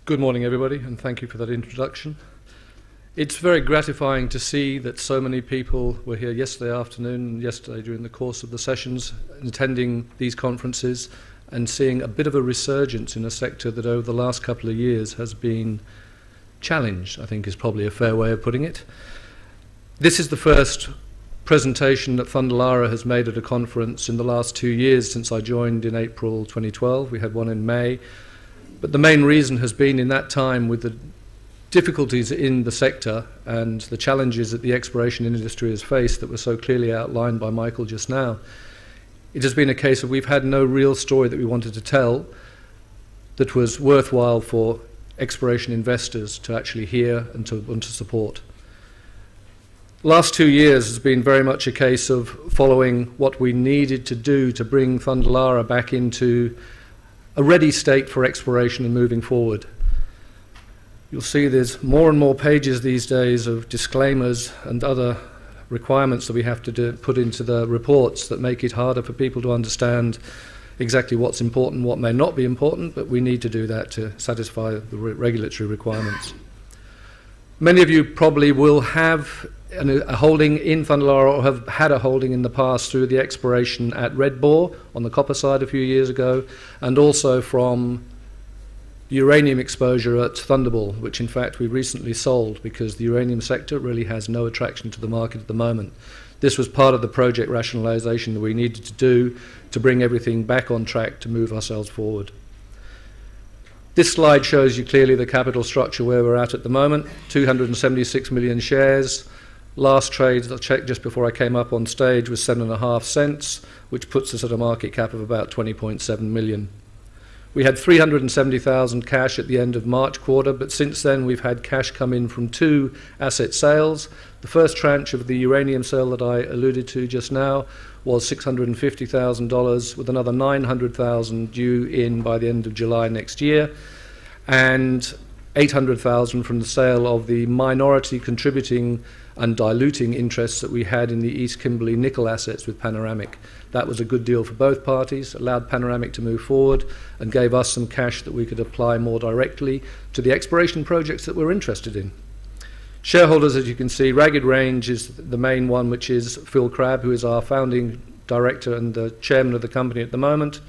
Good morning, everybody, and thank you for that introduction. It's very gratifying to see that so many people were here yesterday afternoon and yesterday during the course of the sessions, attending these conferences and seeing a bit of a resurgence in a sector that over the last couple of years has been challenged, I think is probably a fair way of putting it. This is the first presentation that Fundalara has made at a conference in the last 2 years since I joined in April 2012. We had one in May. But the main reason has been in that time, with the difficulties in the sector and the challenges that the exploration industry has faced that were so clearly outlined by Michael just now, it has been a case of we've had no real story that we wanted to tell that was worthwhile for exploration investors to actually hear and to support. Last 2 years has been very much a case of following what we needed to do to bring Fundalara back into a ready state for exploration and moving forward. You'll see there's more and more pages these days of disclaimers and other requirements that we have to put into the reports that make it harder for people to understand exactly what's important, what may not be important, but we need to do that to satisfy the regulatory requirements. Many of you probably will have a holding in Fundalara or have had a holding in the past through the exploration at Red Boar on the copper side a few years ago, and also from uranium exposure at Thunderball, which in fact we recently sold because the uranium sector really has no attraction to the market at the moment. This was part of the project rationalization that we needed to do to bring everything back on track to move ourselves forward. This slide shows you clearly the capital structure where we're at the moment, 276 million shares. Last trade I checked just before I came up on stage was 7.5 cents, which puts us at a market cap of about 20.7 million. We had 370,000 cash at the end of March quarter, but since then we've had cash come in from 2 asset sales. The first tranche of the uranium sale that I alluded to just now was $650,000, with another $900,000 due in by the end of July next year, and $800,000 from the sale of the minority contributing and diluting interests that we had in the East Kimberley nickel assets with Panoramic. That was a good deal for both parties, allowed Panoramic to move forward and gave us some cash that we could apply more directly to the exploration projects that we're interested in. Shareholders, as you can see, Ragged Range is the main one, which is Phil Crabb, who is our founding director and the chairman of the company at the moment.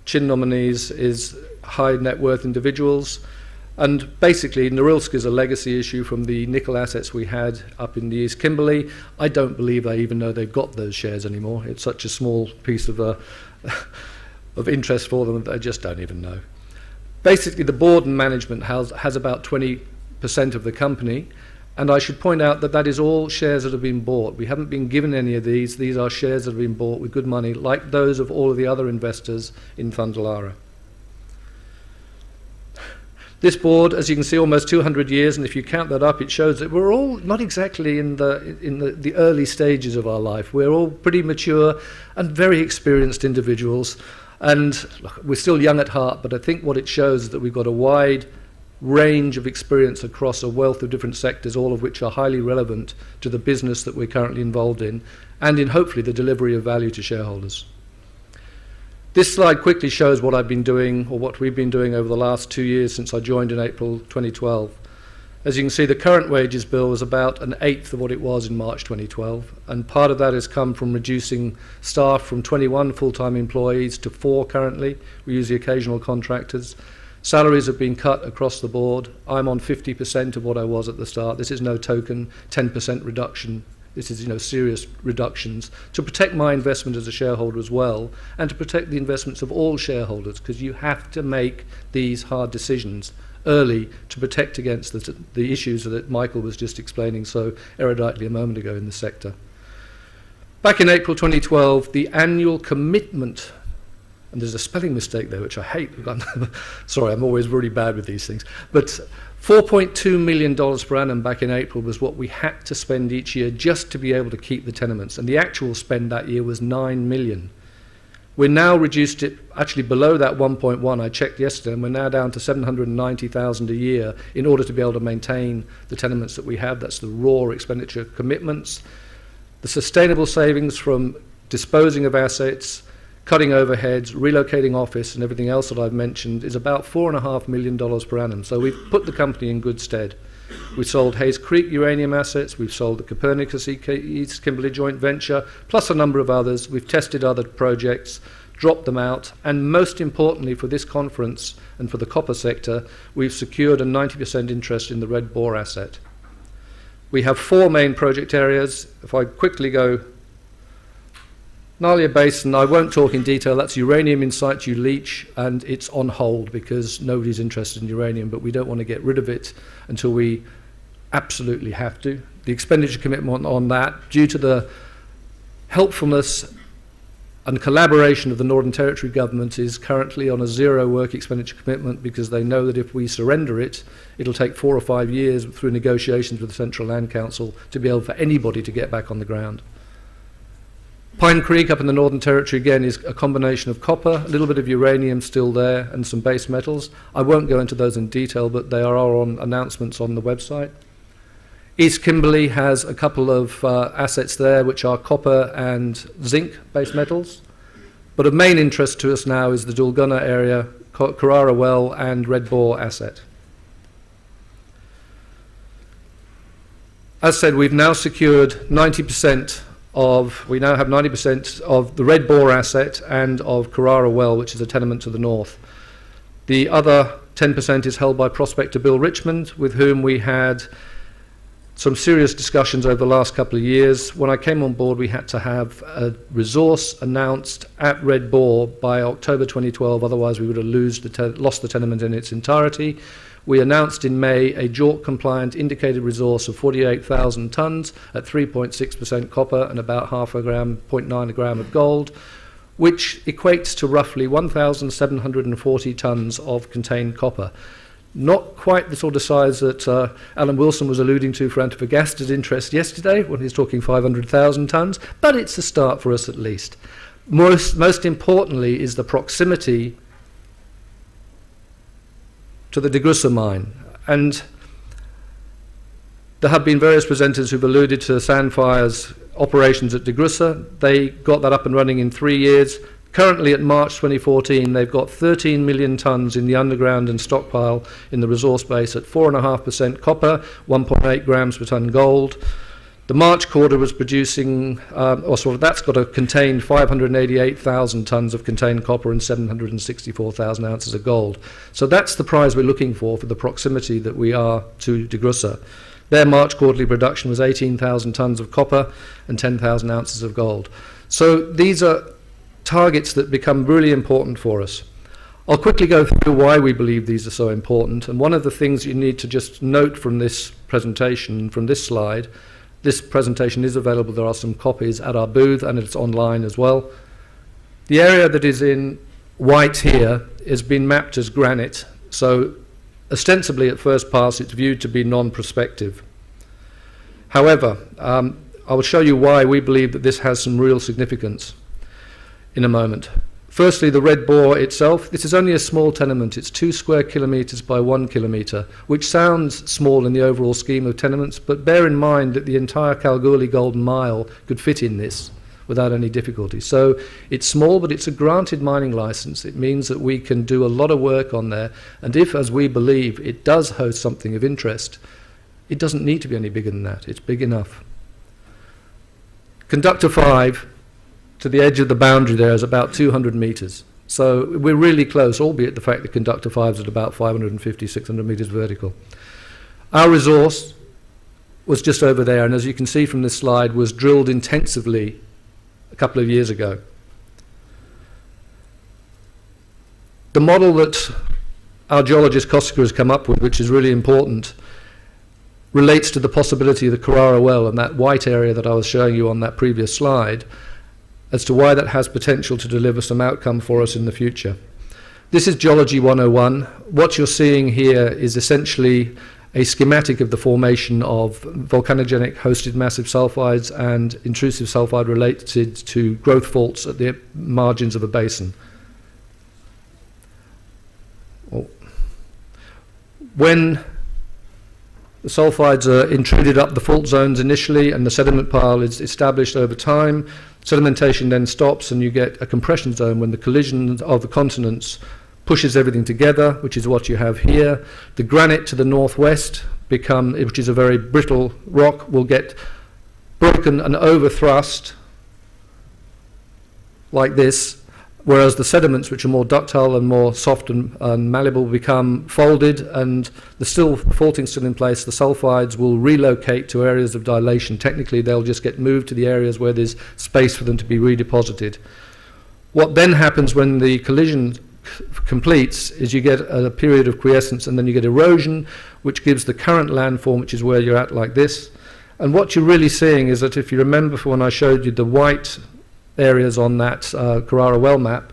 Chin nominees is high net worth individuals. And basically, Norilsk is a legacy issue from the nickel assets we had up in the East Kimberley. I don't believe they even know they've got those shares anymore. It's such a small piece of interest for them that they just don't even know. Basically, the board and management has about 20% of the company, and I should point out that that is all shares that have been bought. We haven't been given any of these. These are shares that have been bought with good money, like those of all of the other investors in Fundalara. This board, as you can see, almost 200 years, and if you count that up, it shows that we're all not exactly in the early stages of our life. We're all pretty mature and very experienced individuals. And look, we're still young at heart, but I think what it shows is that we've got a wide range of experience across a wealth of different sectors, all of which are highly relevant to the business that we're currently involved in, and in hopefully the delivery of value to shareholders. This slide quickly shows what I've been doing, or what we've been doing over the last 2 years since I joined in April 2012. As you can see, the current wages bill was about 1/8 of what it was in March 2012, and part of that has come from reducing staff from 21 full-time employees to 4 currently. We use the occasional contractors. Salaries have been cut across the board. I'm on 50% of what I was at the start. This is no token 10% reduction. This is, serious reductions to protect my investment as a shareholder as well, and to protect the investments of all shareholders, because you have to make these hard decisions early to protect against the issues that Michael was just explaining so eruditely a moment ago in the sector. Back in April 2012, the annual commitment, and there's a spelling mistake there, which I hate. Sorry, I'm always really bad with these things. But $4.2 million per annum back in April was what we had to spend each year just to be able to keep the tenements. And the actual spend that year was $9 million. We're now reduced it actually below that 1.1 I checked yesterday, and we're now down to $790,000 a year in order to be able to maintain the tenements that we have. That's the raw expenditure commitments. The sustainable savings from disposing of assets, cutting overheads, relocating office and everything else that I've mentioned is about $4.5 million per annum. So we've put the company in good stead. We sold Hayes Creek uranium assets, we've sold the Copernicus East Kimberley joint venture, plus a number of others. We've tested other projects, dropped them out, and most importantly for this conference and for the copper sector, we've secured a 90% interest in the Red Boar asset. We have 4 main project areas. If I quickly go, Nalia Basin, I won't talk in detail, that's uranium in situ leach, and it's on hold because nobody's interested in uranium, but we don't want to get rid of it until we absolutely have to. The expenditure commitment on that, due to the helpfulness and collaboration of the Northern Territory government, is currently on a 0 work expenditure commitment because they know that if we surrender it, it'll take 4 or 5 years through negotiations with the Central Land Council to be able for anybody to get back on the ground. Pine Creek up in the Northern Territory again is a combination of copper, a little bit of uranium still there, and some base metals. I won't go into those in detail, but they are on announcements on the website. East Kimberley has a couple of assets there which are copper and zinc base metals. But of main interest to us now is the Dulgunna area, Carrara Well and Red Boar asset. As said, we've now secured 90% we now have 90% of the Red Boar asset and of Carrara Well, which is a tenement to the north. The other 10% is held by prospector Bill Richmond, with whom we had some serious discussions over the last couple of years. When I came on board, we had to have a resource announced at Red Boar by October 2012, otherwise we would have lost the tenement in its entirety. We announced in May a JORC-compliant indicated resource of 48,000 tonnes at 3.6% copper and about 0.9 gram of gold, which equates to roughly 1,740 tonnes of contained copper. Not quite the sort of size that Alan Wilson was alluding to for Antofagasta's interest yesterday when he was talking 500,000 tonnes, but it's a start for us at least. Most importantly is the proximity to the DeGrussa mine. And there have been various presenters who've alluded to Sandfire's operations at DeGrussa. They got that up and running in 3 years. Currently at March 2014, they've got 13 million tonnes in the underground and stockpile in the resource base at 4.5% copper, 1.8 grams per tonne gold. The March quarter was producing, that's got a contained 588,000 tonnes of contained copper and 764,000 ounces of gold. So that's the prize we're looking for the proximity that we are to DeGrussa. Their March quarterly production was 18,000 tonnes of copper and 10,000 ounces of gold. So these are targets that become really important for us. I'll quickly go through why we believe these are so important. And one of the things you need to just note from this presentation, from this slide, this presentation is available. There are some copies at our booth and it's online as well. The area that is in white here has been mapped as granite. So ostensibly at first pass it's viewed to be non-prospective. However, I will show you why we believe that this has some real significance in a moment. Firstly, the Red Boar itself. This is only a small tenement. It's 2 square kilometres by 1 kilometre, which sounds small in the overall scheme of tenements, but bear in mind that the entire Kalgoorlie Golden Mile could fit in this without any difficulty. So it's small, but it's a granted mining licence. It means that we can do a lot of work on there, and if, as we believe, it does host something of interest, it doesn't need to be any bigger than that. It's big enough. Conductor 5 to the edge of the boundary there is about 200 metres. So we're really close, albeit the fact that Conductor 5 is at about 550, 600 metres vertical. Our resource was just over there, and as you can see from this slide, was drilled intensively a couple of years ago. The model that our geologist Koska has come up with, which is really important, relates to the possibility of the Carrara Well and that white area that I was showing you on that previous slide, as to why that has potential to deliver some outcome for us in the future. This is Geology 101. What you're seeing here is essentially a schematic of the formation of volcanogenic hosted massive sulfides and intrusive sulfide related to growth faults at the margins of a basin. When The sulfides are intruded up the fault zones initially, and the sediment pile is established over time. Sedimentation then stops, and you get a compression zone when the collision of the continents pushes everything together, which is what you have here. The granite to the northwest, which is a very brittle rock, will get broken and overthrust like this, whereas the sediments, which are more ductile and more soft and malleable, become folded, and the faulting still in place. The sulfides will relocate to areas of dilation. Technically, they'll just get moved to the areas where there's space for them to be redeposited. What then happens when the collision completes is you get a period of quiescence, and then you get erosion, which gives the current landform, which is where you're at like this. And what you're really seeing is that, if you remember from when I showed you the white areas on that Carrara well map,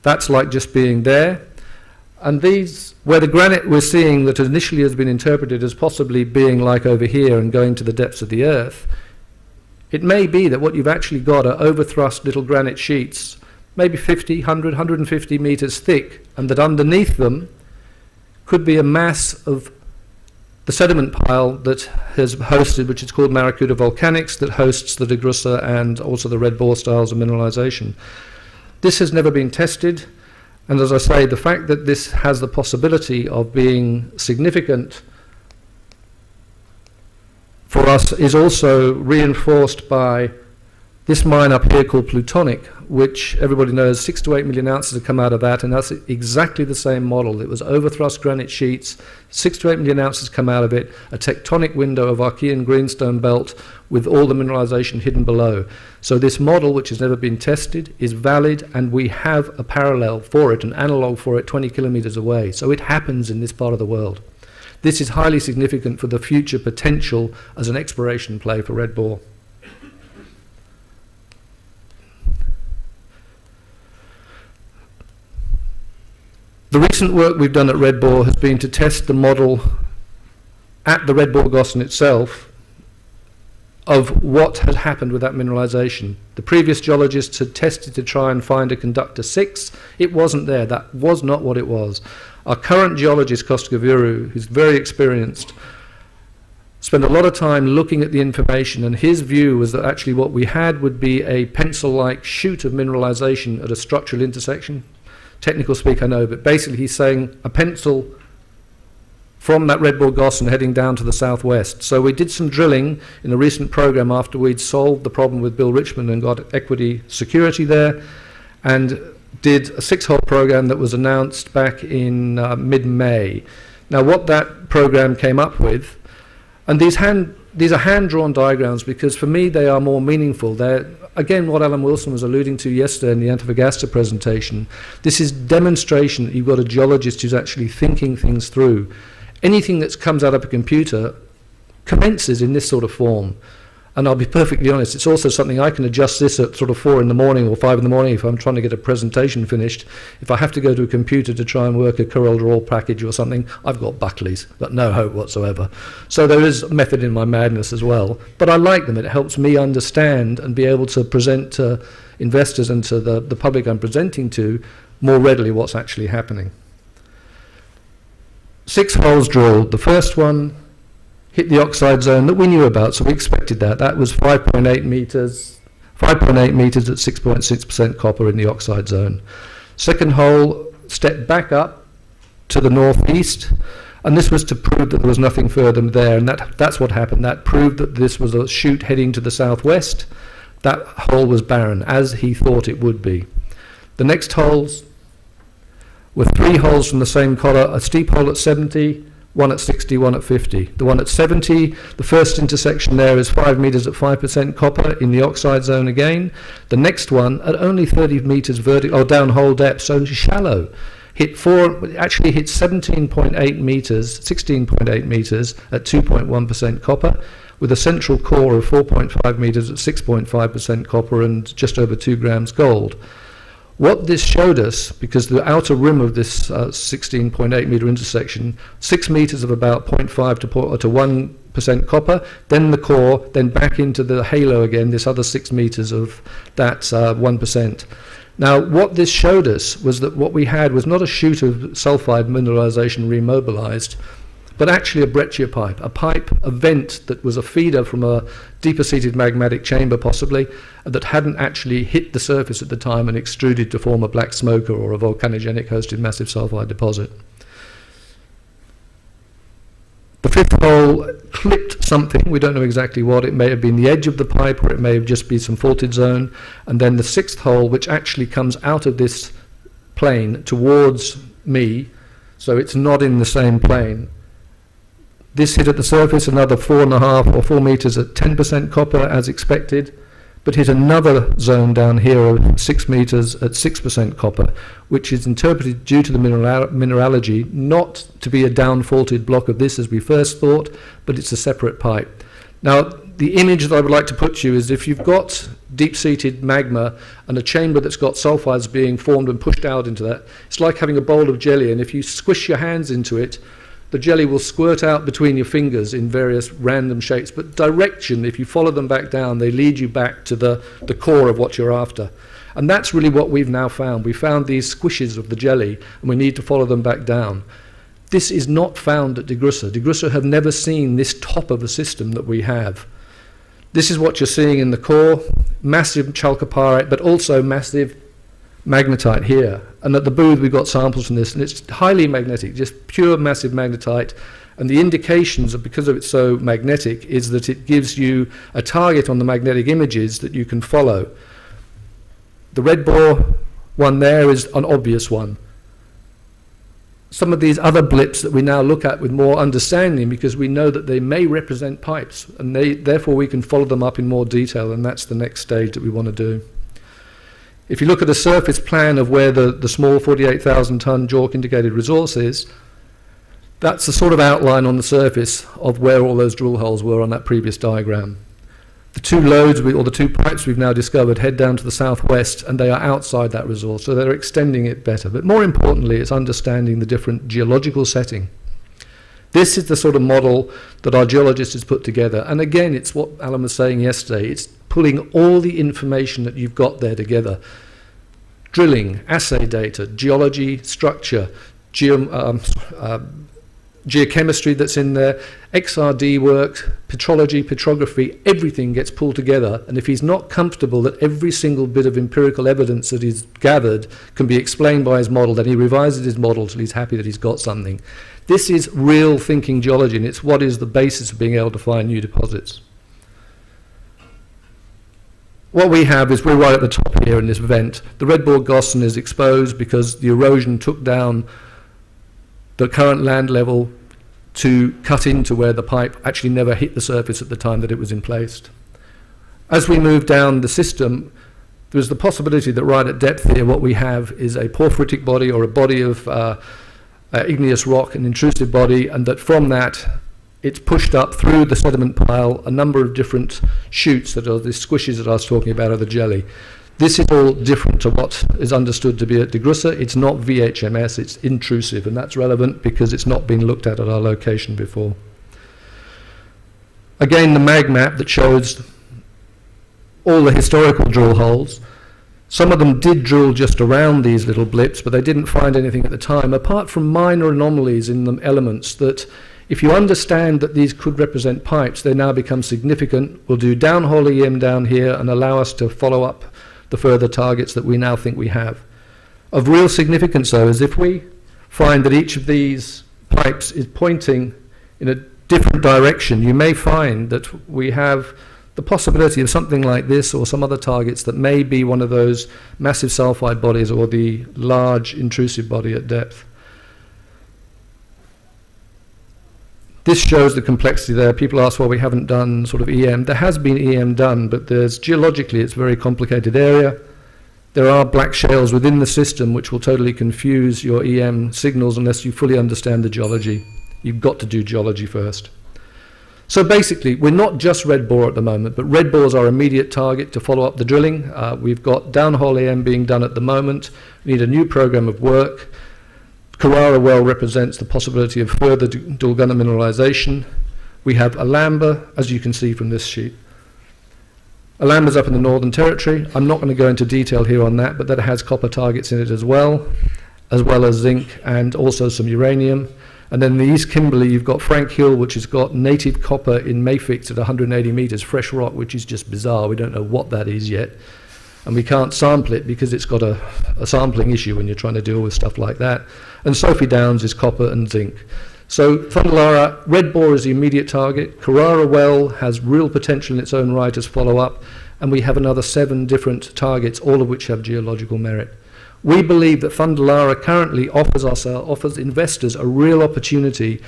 that's like just being there. And these, where the granite we're seeing that initially has been interpreted as possibly being like over here and going to the depths of the earth, it may be that what you've actually got are overthrust little granite sheets, maybe 50, 100, 150 meters thick, and that underneath them could be a mass of the sediment pile that has hosted, which is called Maracuda Volcanics, that hosts the DeGrussa and also the red bore styles of mineralization. This has never been tested, and as I say, the fact that this has the possibility of being significant for us is also reinforced by this mine up here called Plutonic, which everybody knows 6 to 8 million ounces have come out of that, and that's exactly the same model. It was overthrust granite sheets, 6 to 8 million ounces come out of it, a tectonic window of Archean greenstone belt with all the mineralization hidden below. So this model, which has never been tested, is valid, and we have a parallel for it, an analog for it 20 kilometers away. So it happens in this part of the world. This is highly significant for the future potential as an exploration play for red bore. The recent work we've done at Red Bore has been to test the model at the Red Bore Gossan itself of what had happened with that mineralization. The previous geologists had tested to try and find a conductor 6. It wasn't there. That was not what it was. Our current geologist, Kostagavuru, who's very experienced, spent a lot of time looking at the information, and his view was that actually what we had would be a pencil-like shoot of mineralization at a structural intersection. Technical speak, I know, but basically he's saying a pencil from that Red Bore Gossan heading down to the southwest. So we did some drilling in a recent program after we'd solved the problem with Bill Richmond and got equity security there, and did a 6-hole program that was announced back in mid-May. Now what that program came up with, and these are hand-drawn diagrams because for me they are more meaningful. They're, again, what Alan Wilson was alluding to yesterday in the Antofagasta presentation. This is demonstration that you've got a geologist who's actually thinking things through. Anything that comes out of a computer commences in this sort of form. And I'll be perfectly honest, it's also something I can adjust this at sort of 4 in the morning or 5 in the morning if I'm trying to get a presentation finished. If I have to go to a computer to try and work a Corel Draw package or something, I've got Buckleys, but no hope whatsoever. So there is a method in my madness as well. But I like them. It helps me understand and be able to present to investors and to the public I'm presenting to more readily what's actually happening. 6 holes drilled. The first one hit the oxide zone that we knew about, so we expected that. That was 5.8 meters at 6.6% copper in the oxide zone. Second hole stepped back up to the northeast, and this was to prove that there was nothing further there, and that's what happened. That proved that this was a chute heading to the southwest. That hole was barren, as he thought it would be. The next holes were 3 holes from the same collar, a steep hole at 70, one at 60, one at 50. The one at 70, the first intersection there is 5 meters at 5% copper in the oxide zone again. The next one at only 30 meters down hole depth, so shallow, hit 17.8 meters, 16.8 meters at 2.1% copper, with a central core of 4.5 meters at 6.5% copper and just over 2 grams gold. What this showed us, because the outer rim of this 16.8 meter intersection, 6 meters of about 0.5 to 1% copper, then the core, then back into the halo again, this other 6 meters of that 1%. Now, what this showed us was that what we had was not a chute of sulfide mineralization remobilized, but actually a breccia pipe, a vent that was a feeder from a deeper seated magmatic chamber possibly, that hadn't actually hit the surface at the time and extruded to form a black smoker or a volcanogenic hosted massive sulfide deposit. The fifth hole clipped something, we don't know exactly what, it may have been the edge of the pipe or it may have just been some faulted zone, and then the sixth hole, which actually comes out of this plane towards me, so it's not in the same plane. This hit at the surface another 4.5 or 4 meters at 10% copper as expected, but hit another zone down here of 6 meters at 6% copper, which is interpreted due to the mineralogy not to be a down-faulted block of this as we first thought, but it's a separate pipe. Now, the image that I would like to put to you is if you've got deep-seated magma and a chamber that's got sulfides being formed and pushed out into that, it's like having a bowl of jelly, and if you squish your hands into it, the jelly will squirt out between your fingers in various random shapes, but direction, if you follow them back down, they lead you back to the core of what you're after. And that's really what we've now found. We found these squishes of the jelly, and we need to follow them back down. This is not found at DeGrussa. DeGrussa have never seen this top of a system that we have. This is what you're seeing in the core, massive chalcopyrite, but also massive magnetite here. And at the booth we've got samples from this, and it's highly magnetic, just pure massive magnetite. And the indications of, because of it's so magnetic, is that it gives you a target on the magnetic images that you can follow. The red bore one there is an obvious one. Some of these other blips that we now look at with more understanding, because we know that they may represent pipes, and therefore we can follow them up in more detail, and that's the next stage that we want to do. If you look at a surface plan of where the small 48,000 ton JORC indicated resource is, that's the sort of outline on the surface of where all those drill holes were on that previous diagram. The two lodes, or the two pipes we've now discovered, head down to the southwest, and they are outside that resource, so they're extending it better. But more importantly, it's understanding the different geological setting. This is the sort of model that our geologist has put together. And again, it's what Alan was saying yesterday. It's pulling all the information that you've got there together. Drilling, assay data, geology, structure, geochemistry that's in there, XRD work, petrology, petrography, everything gets pulled together. And if he's not comfortable that every single bit of empirical evidence that he's gathered can be explained by his model, then he revises his model till he's happy that he's got something. This is real thinking geology, and it's what is the basis of being able to find new deposits. What we have is we're right at the top here in this vent. The red bore Gossan is exposed because the erosion took down the current land level to cut into where the pipe actually never hit the surface at the time that it was in place. As we move down the system, there's the possibility that right at depth here what we have is a porphyritic body or a body of igneous rock, an intrusive body, and that from that it's pushed up through the sediment pile a number of different chutes that are the squishes that I was talking about of the jelly. This is all different to what is understood to be at DeGrussa. It's not VHMS, it's intrusive, and that's relevant because it's not been looked at our location before. Again, the mag map that shows all the historical drill holes. Some of them did drill just around these little blips, but they didn't find anything at the time, apart from minor anomalies in the elements that, if you understand that these could represent pipes, they now become significant. We'll do downhole EM down here and allow us to follow up the further targets that we now think we have. Of real significance, though, is if we find that each of these pipes is pointing in a different direction, you may find that we have the possibility of something like this or some other targets that may be one of those massive sulfide bodies or the large intrusive body at depth. This shows the complexity there. People ask why we haven't done sort of EM. There has been EM done, but geologically it's a very complicated area. There are black shales within the system which will totally confuse your EM signals unless you fully understand the geology. You've got to do geology first. So basically, we're not just red bore at the moment, but red bore is our immediate target to follow up the drilling. We've got downhole EM being done at the moment. We need a new program of work. Carrara well represents the possibility of further Dulgunna mineralization. We have Alamba, as you can see from this sheet. Alamba's up in the Northern Territory. I'm not going to go into detail here on that, but that has copper targets in it as well as zinc and also some uranium. And then in the East Kimberley, you've got Frank Hill, which has got native copper in mafics at 180 metres, fresh rock, which is just bizarre. We don't know what that is yet. And we can't sample it because it's got a sampling issue when you're trying to deal with stuff like that. And Sophie Downs is copper and zinc. So Fundalara, Red Boar is the immediate target. Carrara Well has real potential in its own right as follow-up. And we have another 7 different targets, all of which have geological merit. We believe that Fundalara currently offers investors a real opportunity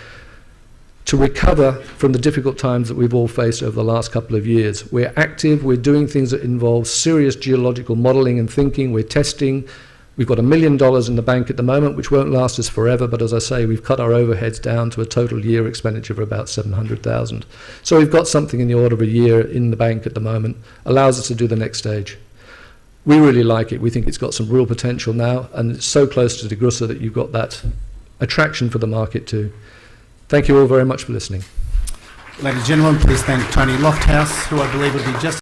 to recover from the difficult times that we've all faced over the last couple of years. We're active, we're doing things that involve serious geological modelling and thinking, we're testing. We've got $1 million in the bank at the moment, which won't last us forever, but as I say, we've cut our overheads down to a total year expenditure of about $700,000. So we've got something in the order of a year in the bank at the moment, allows us to do the next stage. We really like it. We think it's got some real potential now, and it's so close to DeGrussa that you've got that attraction for the market too. Thank you all very much for listening. Ladies and gentlemen, please thank Tony Lofthouse, who I believe would be just